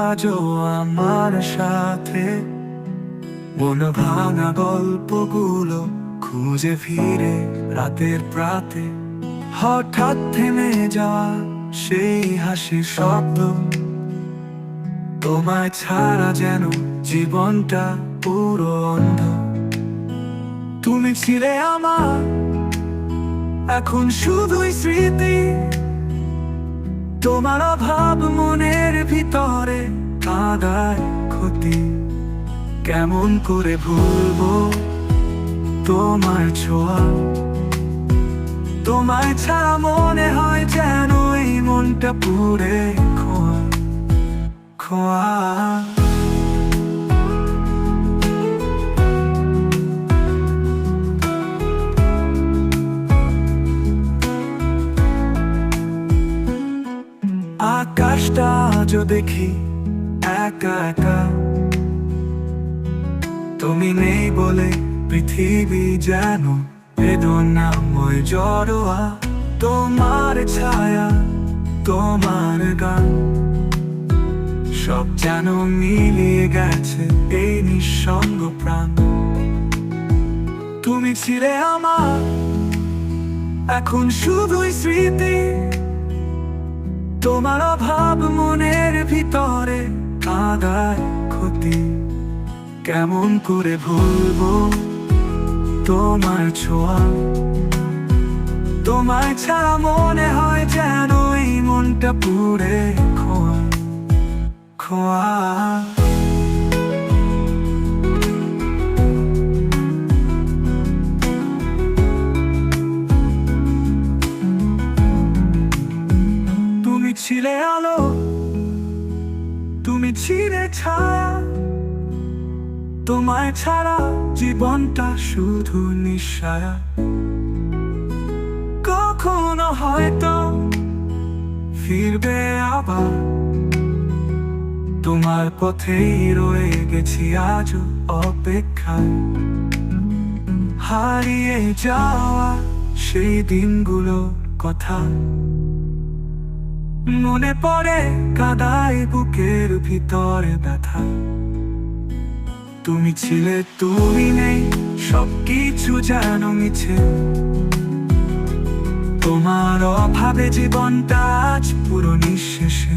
আজও আমার সাথে। মন ভাঙা গল্পগুলো খুঁজে ফিরে রাতের প্রাতে, হঠাৎ থেমে যাওয়া সেই হাসির শব্দ। তোমায় ছাড়া যেন জীবনটা পুরো অন্ধ। তুমি ছিলে আমার, এখন শুধুই স্মৃতি। তোমার অভাব মনের ভিতরে কাঁদায় ক্ষতি। কেমন করে ভুলবো তোমার ছোঁয়া? তোমায় ছাড়া মনে হয় যেন এই মনটা পুড়ে খোয়া খোয়া। আকাশটা আজও দেখি একা একা। তুমি নেই বলে পৃথিবী যেন বেদনাময় জড়োয়া। তোমার ছায়া, তোমার গান, সব যেন মিলিয়ে গেছে এই নিঃসঙ্গ প্রাণ। তুমি ছিলে আমার, এখন শুধুই স্মৃতি। তোমার অভাব মনের ভিতরে কাঁদায় ক্ষতি। কেমন করে ভুলবো তোমার ছোঁয়া? তোমায় ছাড়া মনে হয় যেন এই মনটা পুড়ে খোয়া খোয়া। তুমি ছিলে আলো, তুমি ছিলে ছায়া। তোমায় ছাড়া জীবনটা শুধু নিঃসায়া। কখনো হয়তো ফিরবে আবার, তোমার পথেই রয়ে গেছি আজও অপেক্ষায়। হারিয়ে যাওয়া সেই দিনগুলোর কথা মনে পড়ে, কাঁদায় বুকের ভিতরে ব্যথা। তুমি ছিলে, তুমি নেই, সবকিছু যেন মিছে। তোমার অভাবে জীবনটা আজ পুরো নিঃশেষে।